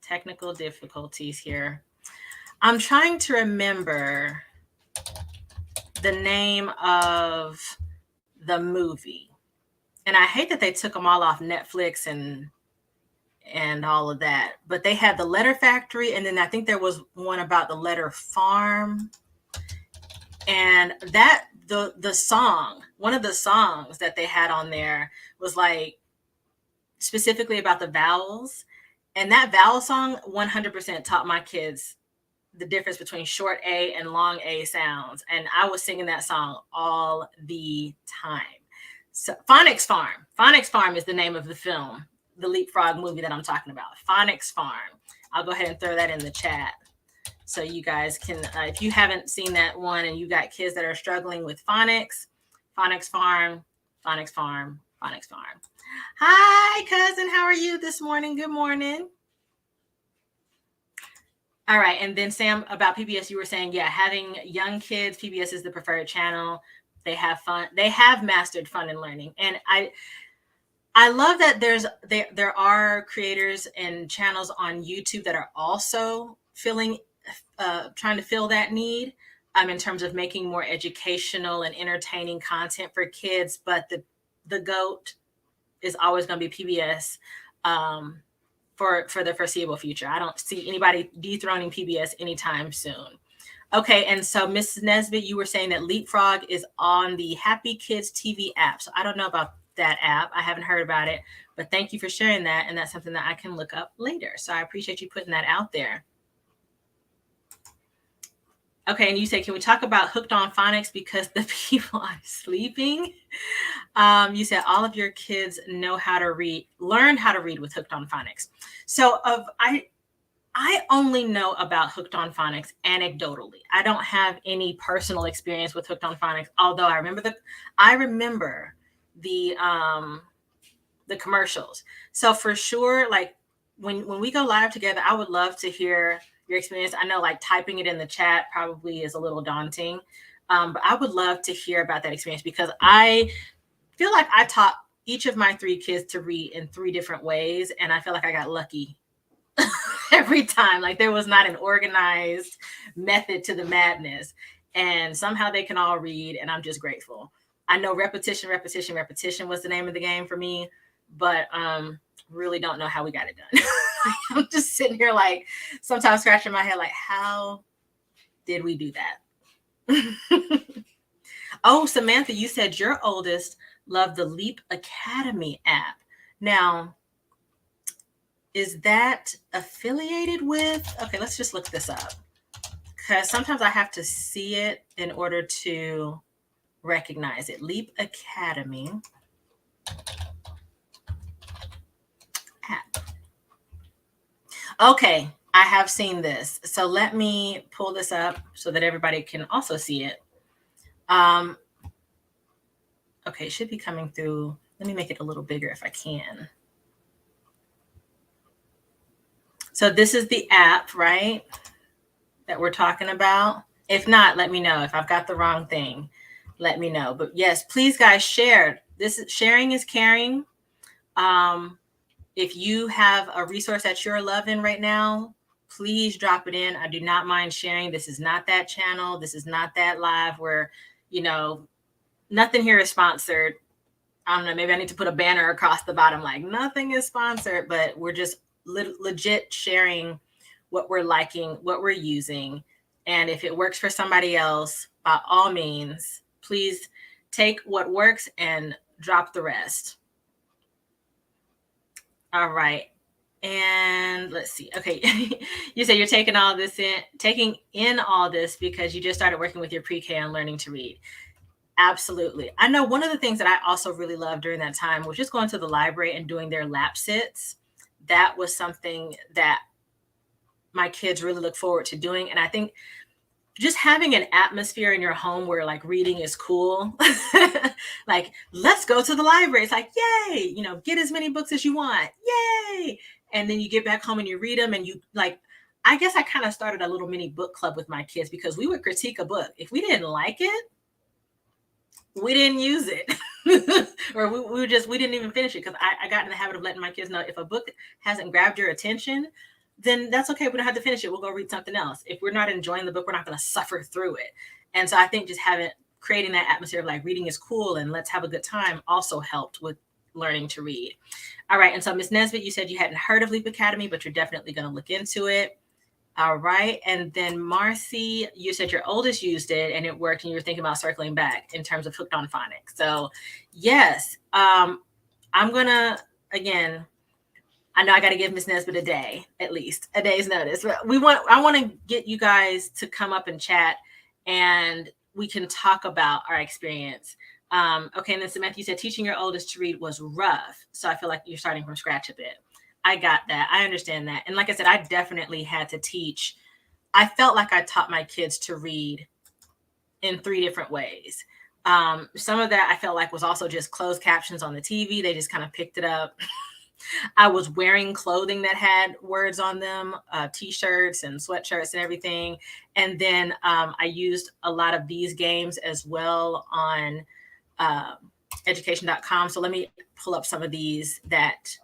Technical difficulties here. I'm trying to remember the name of the movie. And I hate that they took them all off Netflix and all of that. But they had the Letter Factory, and then I think there was one about the Letter Farm. And that the song, one of the songs that they had on there was like specifically about the vowels. And that vowel song 100% taught my kids the difference between short A and long A sounds. And I was singing that song all the time. So Phonics Farm. Phonics Farm is the name of the film, the Leapfrog movie that I'm talking about. Phonics Farm. I'll go ahead and throw that in the chat so you guys can, if you haven't seen that one and you got kids that are struggling with phonics, Phonics Farm, Phonics Farm, Phonics Farm. Hi, cousin. How are you this morning? Good morning. All right. And then Sam, about PBS, you were saying, yeah, having young kids, PBS is the preferred channel. They have fun. They have mastered fun and learning. And I love that there are creators and channels on YouTube that are also trying to fill that need in terms of making more educational and entertaining content for kids. But the GOAT is always going to be PBS. For the foreseeable future. I don't see anybody dethroning PBS anytime soon. Okay, and so Mrs. Nesbitt, you were saying that Leapfrog is on the Happy Kids TV app. So I don't know about that app. I haven't heard about it, but thank you for sharing that. And that's something that I can look up later. So I appreciate you putting that out there. Okay, and you said, can we talk about Hooked on Phonics because the people are sleeping? You said all of your kids know how to read, learned how to read with Hooked on Phonics. So I only know about Hooked on Phonics anecdotally. I don't have any personal experience with Hooked on Phonics, although I remember the commercials. So for sure, like when we go live together, I would love to hear your experience. I know like typing it in the chat probably is a little daunting, but I would love to hear about that experience because I feel like I taught each of my 3 kids to read in 3 different ways. And I feel like I got lucky every time. Like there was not an organized method to the madness. And somehow they can all read. And I'm just grateful. I know repetition was the name of the game for me, but really don't know how we got it done. I'm just sitting here like sometimes scratching my head like, how did we do that? Oh, Samantha, you said your oldest loved the Leap Academy app. Now, is that affiliated with? Okay, let's just look this up because sometimes I have to see it in order to recognize it. Leap Academy app. Okay, I have seen this. So let me pull this up so that everybody can also see it. Okay, it should be coming through. Let me make it a little bigger if I can. So this is the app, right, that we're talking about. If not, let me know. If I've got the wrong thing, let me know. But yes, please, guys, share. Sharing is caring. If you have a resource that you're loving right now, please drop it in. I do not mind sharing. This is not that channel. This is not that live where, nothing here is sponsored. I don't know. Maybe I need to put a banner across the bottom like nothing is sponsored, but we're just legit sharing what we're liking, what we're using. And if it works for somebody else, by all means, please take what works and drop the rest. All right. And let's see. Okay. You say you're taking in all this because you just started working with your pre-K on learning to read. Absolutely. I know one of the things that I also really loved during that time was just going to the library and doing their lap sits. That was something that my kids really look forward to doing. And I think just having an atmosphere in your home where like reading is cool, like, let's go to the library. It's like, yay, get as many books as you want. Yay. And then you get back home and you read them and you like, I guess I kind of started a little mini book club with my kids because we would critique a book. If we didn't like it, we didn't use it or we didn't even finish it. Cause I got in the habit of letting my kids know if a book hasn't grabbed your attention, then that's okay. We don't have to finish it. We'll go read something else. If we're not enjoying the book, we're not going to suffer through it. And so I think just creating that atmosphere of like reading is cool and let's have a good time also helped with learning to read. All right. And so Ms. Nesbitt, you said you hadn't heard of Leap Academy, but you're definitely going to look into it. All right. And then Marcy, you said your oldest used it and it worked and you were thinking about circling back in terms of hooked on phonics. So yes, I'm going to, again, I know I got to give Ms. Nesbitt a day, at least a day's notice. But I want to get you guys to come up and chat and we can talk about our experience. Okay. And then Samantha, you said teaching your oldest to read was rough. So I feel like you're starting from scratch a bit. I got that. I understand that. And like I said, I definitely had to teach. I felt like I taught my kids to read in 3 different ways. Some of that I felt like was also just closed captions on the TV. They just kind of picked it up. I was wearing clothing that had words on them, t-shirts and sweatshirts and everything. And then I used a lot of these games as well on education.com. So let me pull up some of these that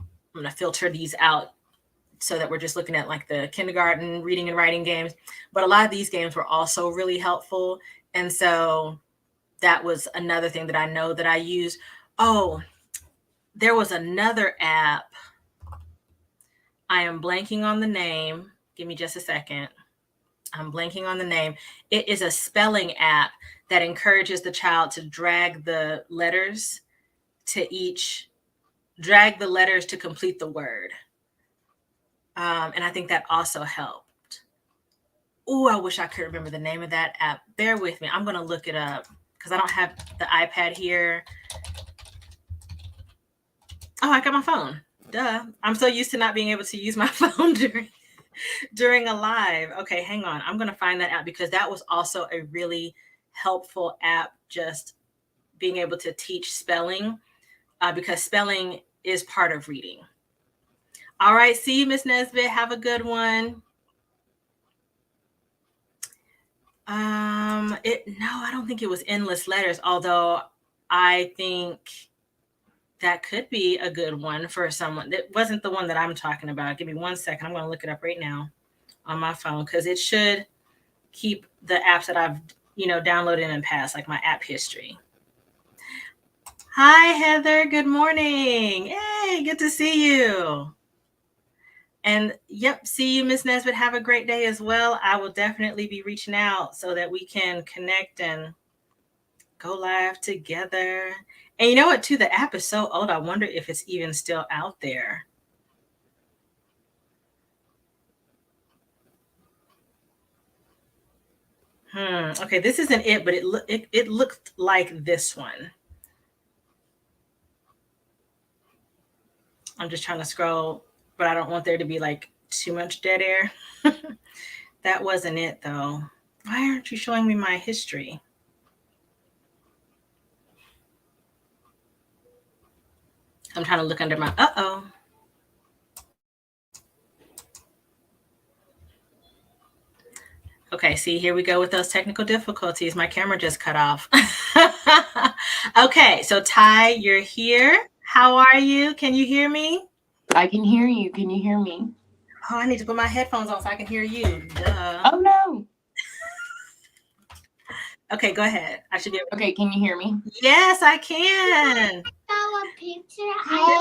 I'm going to filter these out so that we're just looking at like the kindergarten reading and writing games. But a lot of these games were also really helpful. And so that was another thing that I know that I use. Oh, there was another app. I am blanking on the name. Give me just a second. I'm blanking on the name. It is a spelling app that encourages the child to drag the letters to complete the word. And I think that also helped. Oh, I wish I could remember the name of that app. Bear with me. I'm going to look it up because I don't have the iPad here. Oh, I got my phone. Duh. I'm so used to not being able to use my phone during a live. Okay, hang on. I'm going to find that out because that was also a really helpful app, just being able to teach spelling because spelling is part of reading. All right. See you, Ms. Nesbitt. Have a good one. No, I don't think it was endless letters, although I think that could be a good one for someone. That wasn't the one that I'm talking about. Give me 1 second. I'm going to look it up right now on my phone because it should keep the apps that I've, downloaded in the past, like my app history. Hi, Heather. Good morning. Hey, good to see you. And yep, see you, Ms. Nesbitt. Have a great day as well. I will definitely be reaching out so that we can connect and go live together. And you know what, too? The app is so old. I wonder if it's even still out there. Okay, this isn't it, but it looked like this one. I'm just trying to scroll, but I don't want there to be like too much dead air. That wasn't it, though. Why aren't you showing me my history? I'm trying to look under my, Okay, see, here we go with those technical difficulties. My camera just cut off. Okay, so Ty, you're here. How are you? Can you hear me? I can hear you. Can you hear me? Oh, I need to put my headphones on so I can hear you. Duh. Oh, no. Okay, go ahead. I should be able. Okay, can you hear me? Yes, I can. A picture.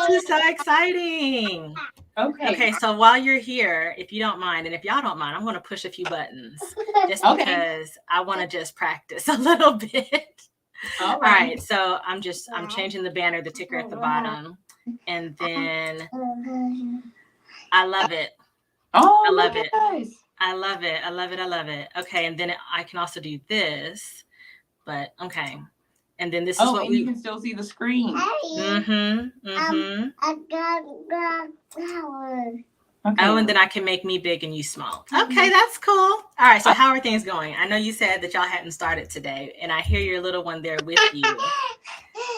This is so exciting. Okay, so while you're here, if you don't mind, and if y'all don't mind, I'm going to push a few buttons just because I want to just practice a little bit. All right, so I'm changing the banner, the ticker at the bottom, and then I love it. Oh, I love it. Nice. I love it. I love it. I love it. Okay, and then I can also do this, but okay. And then this is what you can still see the screen. I got flowers. Okay. Oh, and then I can make me big and you small. Okay, that's cool. All right, so how are things going? I know you said that y'all hadn't started today, and I hear your little one there with you.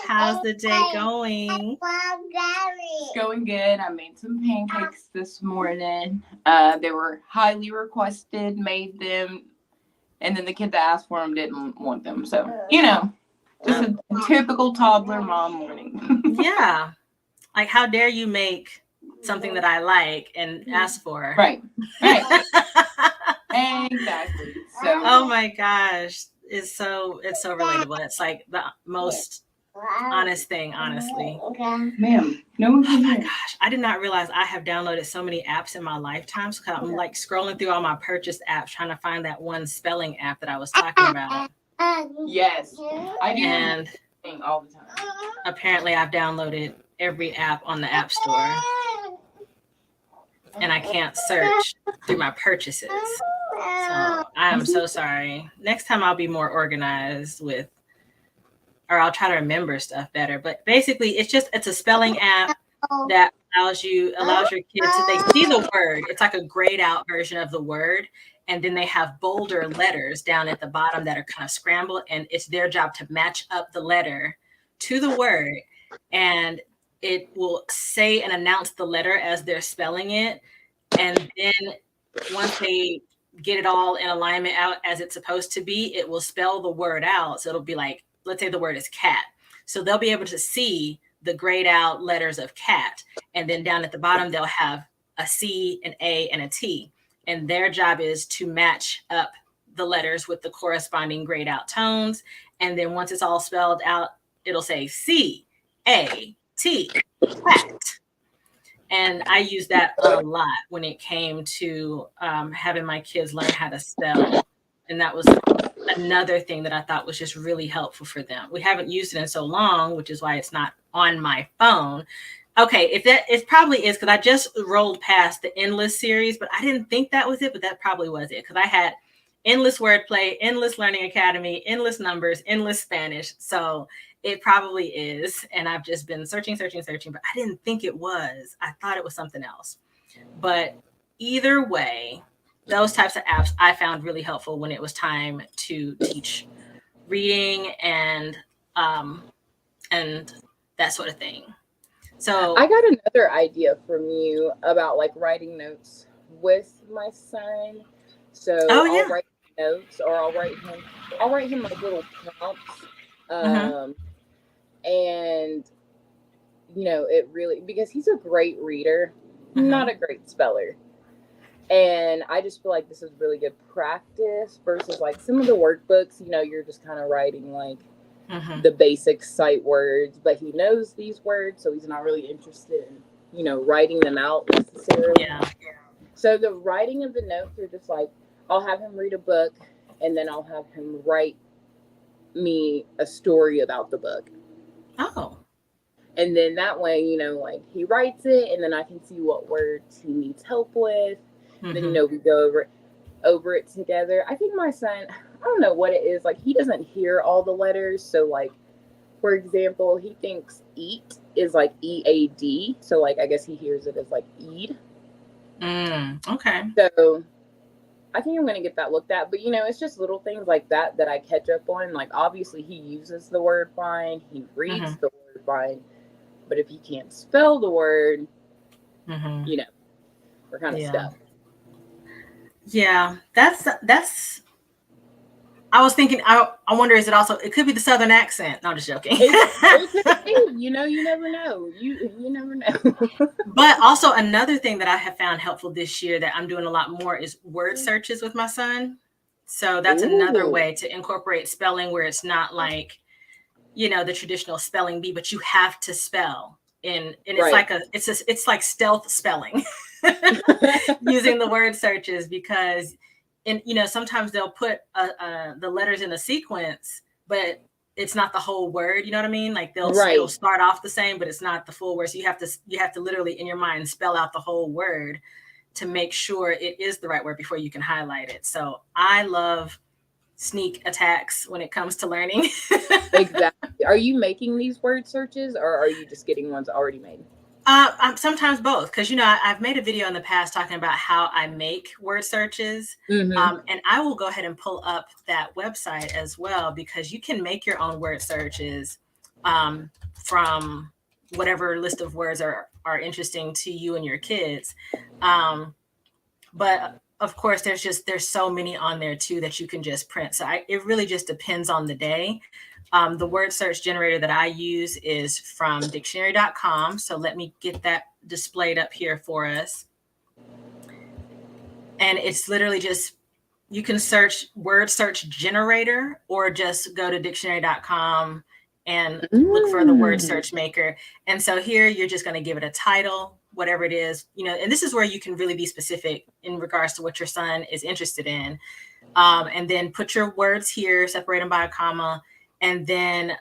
How's the day going? It's going good. I made some pancakes this morning. They were highly requested, made them, and then the kid that asked for them didn't want them. So, just a typical toddler mom morning. Yeah. Like, how dare you make something that I like and ask for? Right. Exactly. So. Oh my gosh. It's so relatable. It's like the most Honest thing, honestly. Ma'am, no one Oh can my hear. gosh, I did not realize I have downloaded so many apps in my lifetime. So I'm like scrolling through all my purchased apps, trying to find that one spelling app that I was talking about. Yes, I do And thing all the time. apparently I've downloaded every app on the App Store. And I can't search through my purchases. So I am so sorry. Next time I'll be more organized with, or I'll try to remember stuff better. But basically it's a spelling app that allows your kids to, they see the word. It's like a grayed out version of the word. And then they have bolder letters down at the bottom that are kind of scrambled. And it's their job to match up the letter to the word. And it will say and announce the letter as they're spelling it. And then once they get it all in alignment out as it's supposed to be, it will spell the word out. So it'll be like, let's say the word is cat. So they'll be able to see the grayed out letters of cat. And then down at the bottom, they'll have a C, an A, and a T. And their job is to match up the letters with the corresponding grayed out tones. And then once it's all spelled out, it'll say C, A, T, cat. And I used that a lot when it came to having my kids learn how to spell. And that was another thing that I thought was just really helpful for them. We haven't used it in so long, which is why it's not on my phone. Okay, it probably is, because I just rolled past the Endless series, but I didn't think that was it, but that probably was it, because I had Endless Wordplay, Endless Learning Academy, Endless Numbers, Endless Spanish. So it probably is. And I've just been searching, but I didn't think it was. I thought it was something else. But either way, those types of apps I found really helpful when it was time to teach reading and that sort of thing. So I got another idea from you about like writing notes with my son. So I'll write notes, or I'll write him like little prompts. And you know, it really, because he's a great reader, not a great speller. And I just feel like this is really good practice versus like some of the workbooks, you know, you're just kind of writing like the basic sight words, but he knows these words, so he's not really interested in, you know, writing them out necessarily. So the writing of the notes are just like, I'll have him read a book and then I'll have him write me a story about the book. Oh. And then that way, you know, like he writes it and then I can see what words he needs help with. Then, you know, we go over it together. I think my son, I don't know what it is. Like, he doesn't hear all the letters. So, like, for example, he thinks eat is like E-A-D. So, like, I guess he hears it as like eat. Okay. So, I think I'm going to get that looked at. But, you know, it's just little things like that that I catch up on. Like, obviously, he uses the word fine. He reads the word fine. But if he can't spell the word, you know, we're kind of stuck. Yeah, that's. I was thinking. I wonder, is it also? It could be the Southern accent. No, I'm just joking. It could be, you know, you never know. You never know. But also another thing that I have found helpful this year that I'm doing a lot more is word searches with my son. So that's another way to incorporate spelling where it's not like, you know, the traditional spelling bee, but you have to spell and it's like it's like stealth spelling. Using the word searches, because you know, sometimes they'll put the letters in a sequence, but it's not the whole word. You know what I mean? Like it'll start off the same, but it's not the full word. So you have to literally in your mind spell out the whole word to make sure it is the right word before you can highlight it. So I love sneak attacks when it comes to learning. Exactly. Are you making these word searches, or are you just getting ones already made? Sometimes both, because, you know, I've made a video in the past talking about how I make word searches. And I will go ahead and pull up that website as well, because you can make your own word searches from whatever list of words are interesting to you and your kids. But of course, there's so many on there too that you can just print. So it really just depends on the day. The word search generator that I use is from dictionary.com. So let me get that displayed up here for us. And it's literally just, you can search word search generator or just go to dictionary.com and look for the word search maker. And so here you're just going to give it a title, whatever it is, and this is where you can really be specific in regards to what your son is interested in. And then put your words here, separate them by a comma. And then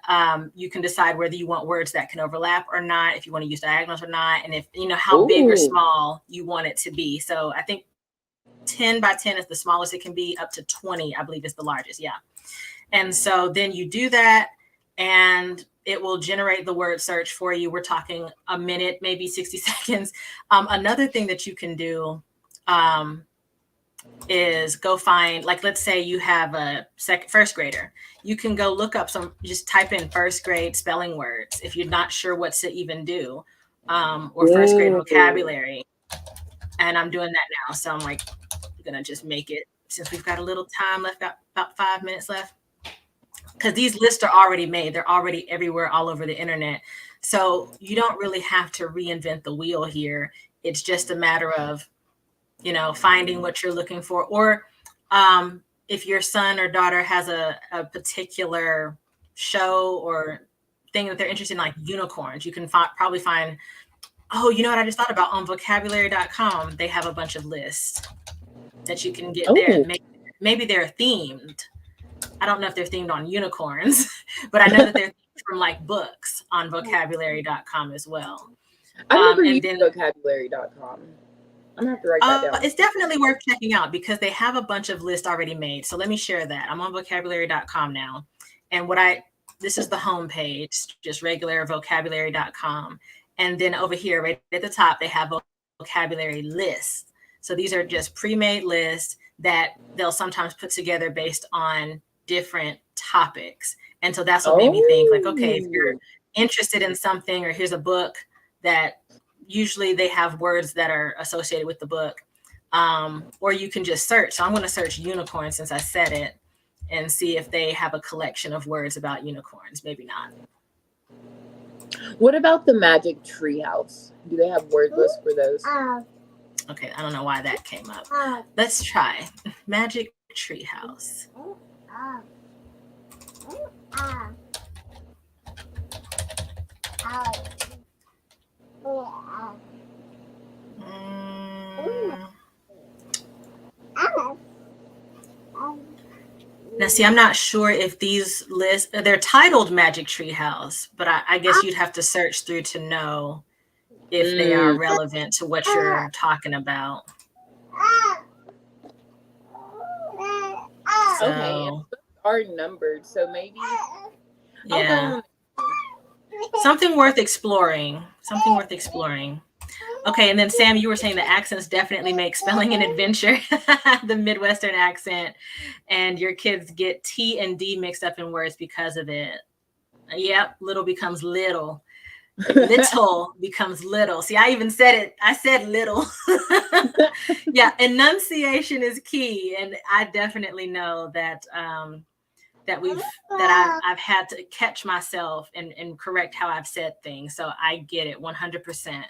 you can decide whether you want words that can overlap or not, if you want to use diagonals or not, and if how big or small you want it to be. So I think 10 by 10 is the smallest it can be, up to 20, I believe, is the largest. Yeah. And so then you do that, and it will generate the word search for you. We're talking a minute, maybe 60 seconds. Another thing that you can do is go find, like, let's say you have a first grader. You can go look up just type in first grade spelling words if you're not sure what to even do, or first grade vocabulary. And I'm doing that now. So I'm like, gonna just make it, since we've got a little time left, about 5 minutes left, because these lists are already made. They're already everywhere, all over the internet. So you don't really have to reinvent the wheel here. It's just a matter of, finding what you're looking for. Or if your son or daughter has a particular show or thing that they're interested in, like unicorns, you can probably find, oh, you know what I just thought about, on vocabulary.com, they have a bunch of lists that you can get there. Maybe they're themed. I don't know if they're themed on unicorns, but I know that they're from like books on vocabulary.com as well. I never used vocabulary.com. I'm gonna have to write that down. It's definitely worth checking out because they have a bunch of lists already made. So let me share that. I'm on vocabulary.com now. And this is the home page, just regular vocabulary.com. And then over here, right at the top, they have vocabulary lists. So these are just pre-made lists that they'll sometimes put together based on different topics. And so that's what made me think, like, okay, if you're interested in something, or here's a book that usually they have words that are associated with the book, or you can just search. So I'm going to search unicorn since I said it, and see if they have a collection of words about unicorns. Maybe not. What about the Magic Treehouse? Do they have word lists for those? Okay, I don't know why that came up. Let's try Magic Treehouse. Now, see, I'm not sure if these lists, they're titled Magic Treehouse, but I guess you'd have to search through to know if they are relevant to what you're talking about. So, okay, and are numbered, so maybe. Yeah. Something worth exploring. Okay, and then Sam, you were saying the accents definitely make spelling an adventure, the Midwestern accent, and your kids get T and D mixed up in words because of it. Yep, little becomes little. Little becomes little. See, I even said it. I said little. Yeah, enunciation is key, and I definitely know that I've had to catch myself and correct how I've said things. So I get it 100%.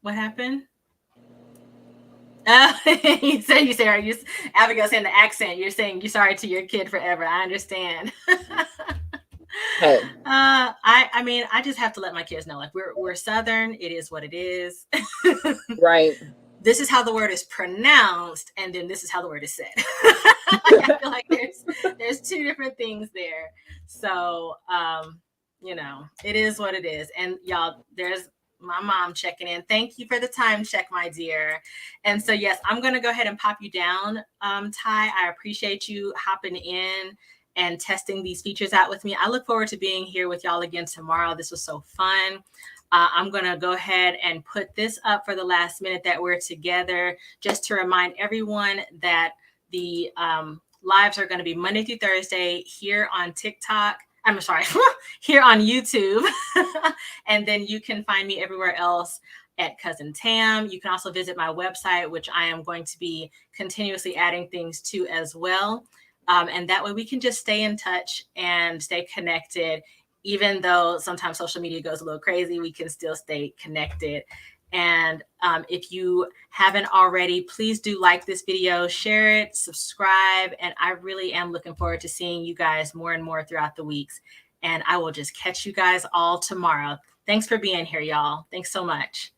What happened? You say, are you, Abigail, saying the accent? You're saying you're sorry to your kid forever. I understand. Hey. I mean, I just have to let my kids know, like, we're Southern. It is what it is. Right. This is how the word is pronounced, and then this is how the word is said. I feel like there's two different things there. So, it is what it is. And y'all, there's my mom checking in. Thank you for the time check, my dear. And so, yes, I'm going to go ahead and pop you down, Ty. I appreciate you hopping in and testing these features out with me. I look forward to being here with y'all again tomorrow. This was so fun. I'm going to go ahead and put this up for the last minute that we're together, just to remind everyone that the lives are going to be Monday through Thursday here on TikTok. I'm sorry, here on YouTube. And then you can find me everywhere else at Cousin Tam. You can also visit my website, which I am going to be continuously adding things to as well. And that way we can just stay in touch and stay connected. Even though sometimes social media goes a little crazy, we can still stay connected. And if you haven't already, please do like this video, share it, subscribe. And I really am looking forward to seeing you guys more and more throughout the weeks. And I will just catch you guys all tomorrow. Thanks for being here, y'all. Thanks so much.